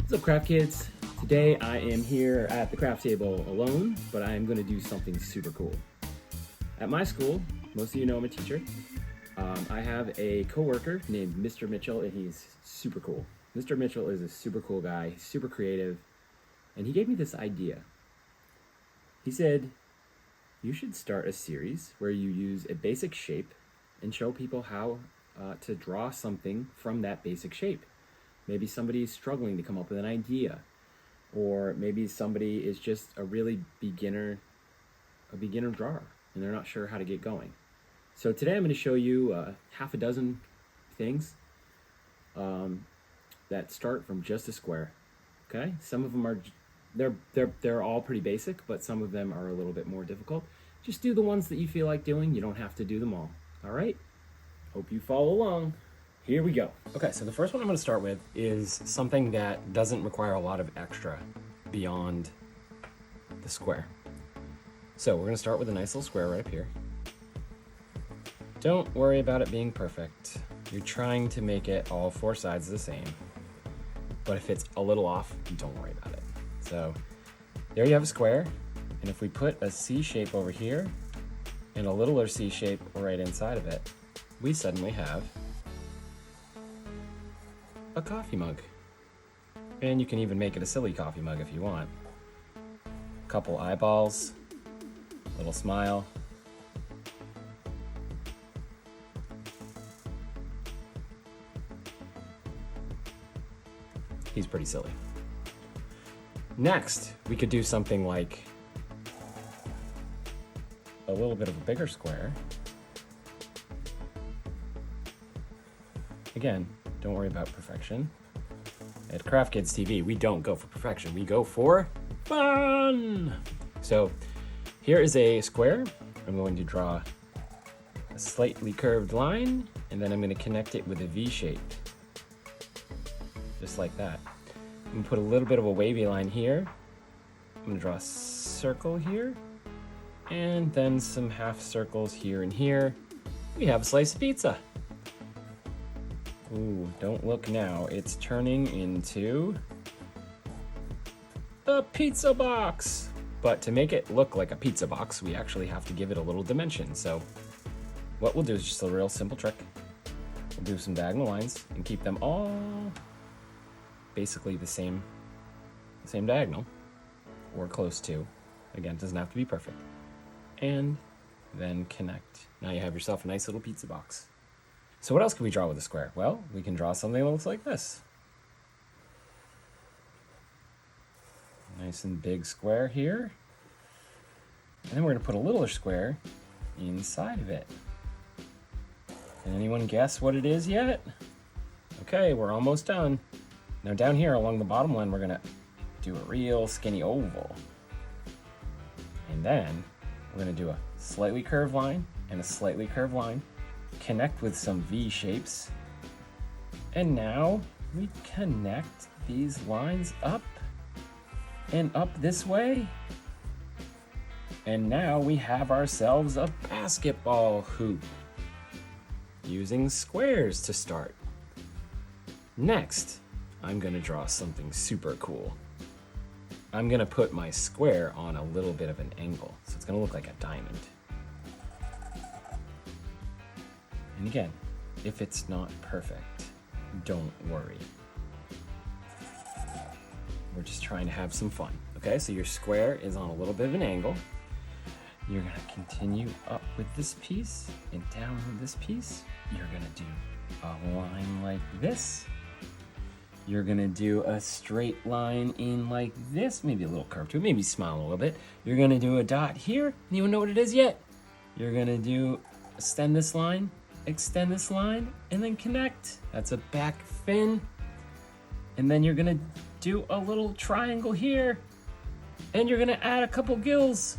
What's up, craft kids? Today I am here at the craft table alone, but I am going to do something super cool. At my school, most of you know I'm a teacher. I have a coworker named Mr. Mitchell, and he's super cool. Mr. Mitchell is a super cool guy, super creative, and he gave me this idea. He said, you should start a series where you use a basic shape and show people how to draw something from that basic shape. Maybe somebody is struggling to come up with an idea, or maybe somebody is just a really beginner drawer, and they're not sure how to get going. So today I'm going to show you half a dozen things that start from just a square. Okay, some of them are they're all pretty basic, but some of them are a little bit more difficult. Just do the ones that you feel like doing. You don't have to do them all. All right? Hope you follow along. Here we go. Okay, so the first one I'm going to start with is something that doesn't require a lot of extra beyond the square. So we're going to start with a nice little square right up here. Don't worry about it being perfect. You're trying to make it all four sides the same. But if it's a little off, don't worry about it. So there you have a square. And if we put a C shape over here and a littler C shape right inside of it, we suddenly have a coffee mug. And you can even make it a silly coffee mug if you want. A couple eyeballs, little smile. He's pretty silly. Next, we could do something like a little bit of a bigger square. Again, don't worry about perfection. At Craft Kids TV, we don't go for perfection. We go for fun. So here is a square. I'm going to draw a slightly curved line, and then I'm going to connect it with a V shape. Just like that. I'm going to put a little bit of a wavy line here. I'm going to draw a circle here, and then some half circles here and here. We have a slice of pizza. Ooh, don't look now. It's turning into a pizza box. But to make it look like a pizza box, we actually have to give it a little dimension. So what we'll do is just a real simple trick. We'll do some diagonal lines and keep them all basically the same diagonal, or close to. Again, it doesn't have to be perfect. And then connect. Now you have yourself a nice little pizza box. So what else can we draw with a square? Well, we can draw something that looks like this. Nice and big square here. And then we're going to put a littler square inside of it. Can anyone guess what it is yet? Okay, we're almost done. Now down here along the bottom line, we're going to do a real skinny oval. And then we're going to do a slightly curved line and a slightly curved line. Connect with some V shapes, and now we connect these lines up and up this way, and now we have ourselves a basketball hoop using squares to start. Next, I'm going to draw something super cool. I'm going to put my square on a little bit of an angle, so it's going to look like a diamond. And again, if it's not perfect, don't worry. We're just trying to have some fun. Okay, so your square is on a little bit of an angle. You're gonna continue up with this piece and down with this piece. You're gonna do a line like this. You're gonna do a straight line in like this, maybe a little curve too, maybe smile a little bit. You're gonna do a dot here. You don't know what it is yet. You're gonna extend this line, and then connect. That's a back fin. And then you're gonna do a little triangle here, and you're gonna add a couple gills.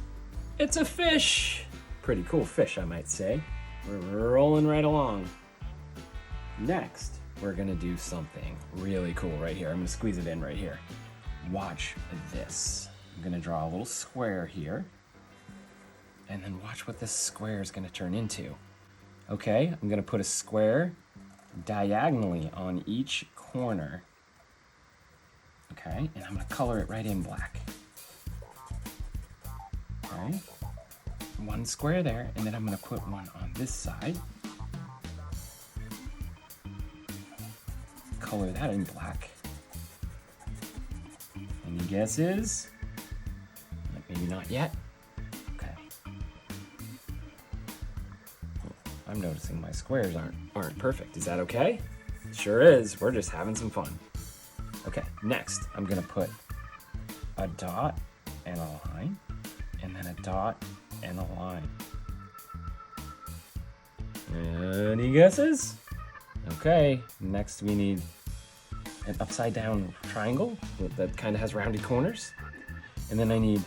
It's a fish. Pretty cool fish, I might say. We're rolling right along. Next, we're gonna do something really cool right here. I'm gonna squeeze it in right here. Watch this. I'm gonna draw a little square here, and then watch what this square is gonna turn into. Okay, I'm gonna put a square diagonally on each corner Okay, and I'm gonna color it right in black. Okay, one square there, and then I'm gonna put one on this side. Color that in black. Any guesses? Maybe not yet. Okay. I'm noticing my squares aren't perfect. Is that okay? Sure is. We're just having some fun. Okay, next I'm gonna put a dot and a line, and then a dot and a line. Any guesses? Okay, next we need an upside down triangle that kind of has rounded corners. And then I need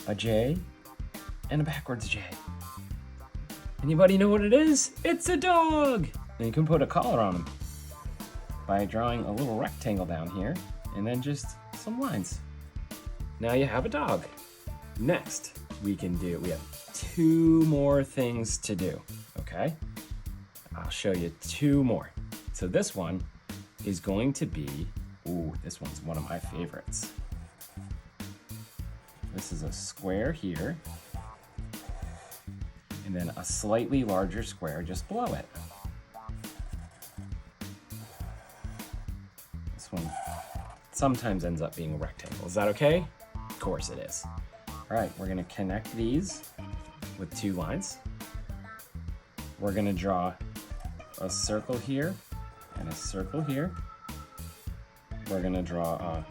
a J and a backwards J. Anybody know what it is? It's a dog! And you can put a collar on him by drawing a little rectangle down here and then just some lines. Now you have a dog. Next, we have 2 more things to do, okay? I'll show you 2 more. So this one is going to be, this one's one of my favorites. This is a square here, and then a slightly larger square just below it. This one sometimes ends up being a rectangle. Is that okay? Of course it is. All right, we're gonna connect these with 2 lines. We're gonna draw a circle here and a circle here. We're gonna draw a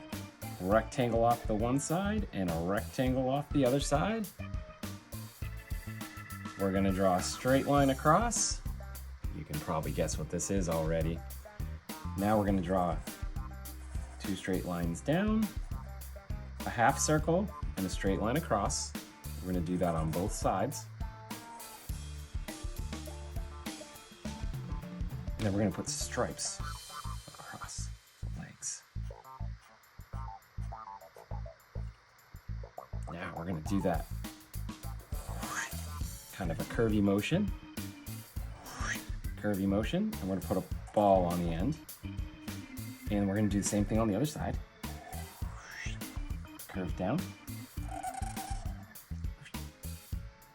rectangle off the one side and a rectangle off the other side. We're gonna draw a straight line across. You can probably guess what this is already. Now we're gonna draw 2 straight lines down, a half circle, and a straight line across. We're gonna do that on both sides. And then we're gonna put stripes across the legs. Now we're gonna do that kind of a curvy motion, and we're gonna put a ball on the end. And we're gonna do the same thing on the other side. Curve down.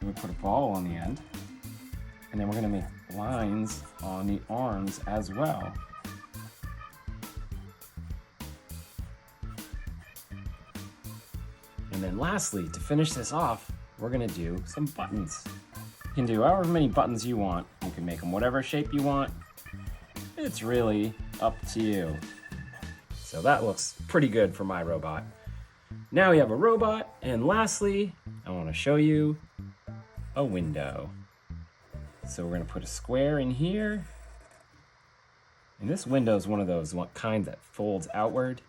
And we put a ball on the end. And then we're gonna make lines on the arms as well. And then lastly, to finish this off, we're gonna do some buttons. You can do however many buttons you want. You can make them whatever shape you want. It's really up to you. So that looks pretty good for my robot. Now we have a robot, and lastly, I wanna show you a window. So we're gonna put a square in here. And this window is one of those kind that folds outward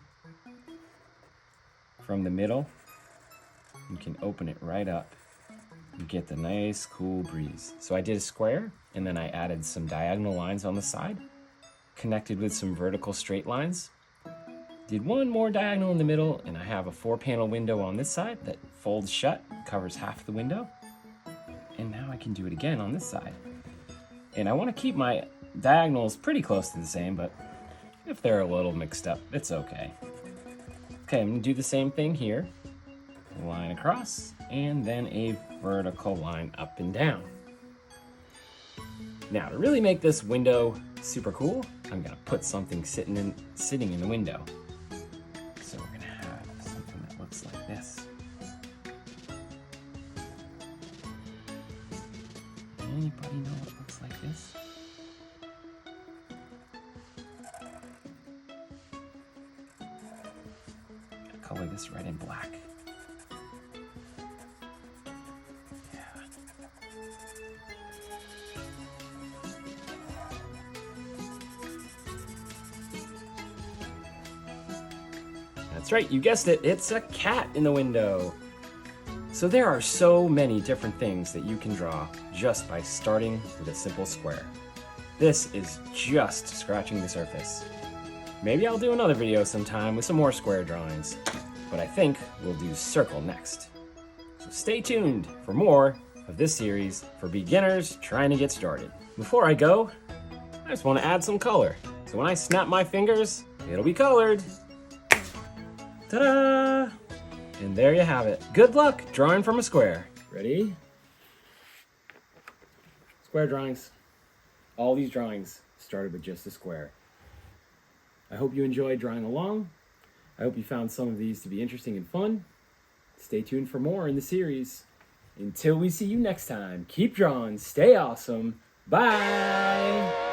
from the middle. You can open it right up. You get the nice cool breeze. So I did a square, and then I added some diagonal lines on the side, connected with some vertical straight lines. Did one more diagonal in the middle, and I have a 4-panel window on this side that folds shut, covers half the window. And now I can do it again on this side. And I want to keep my diagonals pretty close to the same, but if they're a little mixed up, it's okay. Okay, I'm gonna do the same thing here. Line across, and then a vertical line up and down. Now, to really make this window super cool, I'm gonna put something sitting in the window. So we're gonna have something that looks like this. Anybody know what looks like this? Gotta color this red and black. That's right, you guessed it, it's a cat in the window. So there are so many different things that you can draw just by starting with a simple square. This is just scratching the surface. Maybe I'll do another video sometime with some more square drawings, but I think we'll do circle next. So stay tuned for more of this series for beginners trying to get started. Before I go, I just want to add some color. So when I snap my fingers, it'll be colored. Ta-da! And there you have it. Good luck drawing from a square. Ready? Square drawings. All these drawings started with just a square. I hope you enjoyed drawing along. I hope you found some of these to be interesting and fun. Stay tuned for more in the series. Until we see you next time, keep drawing, stay awesome. Bye!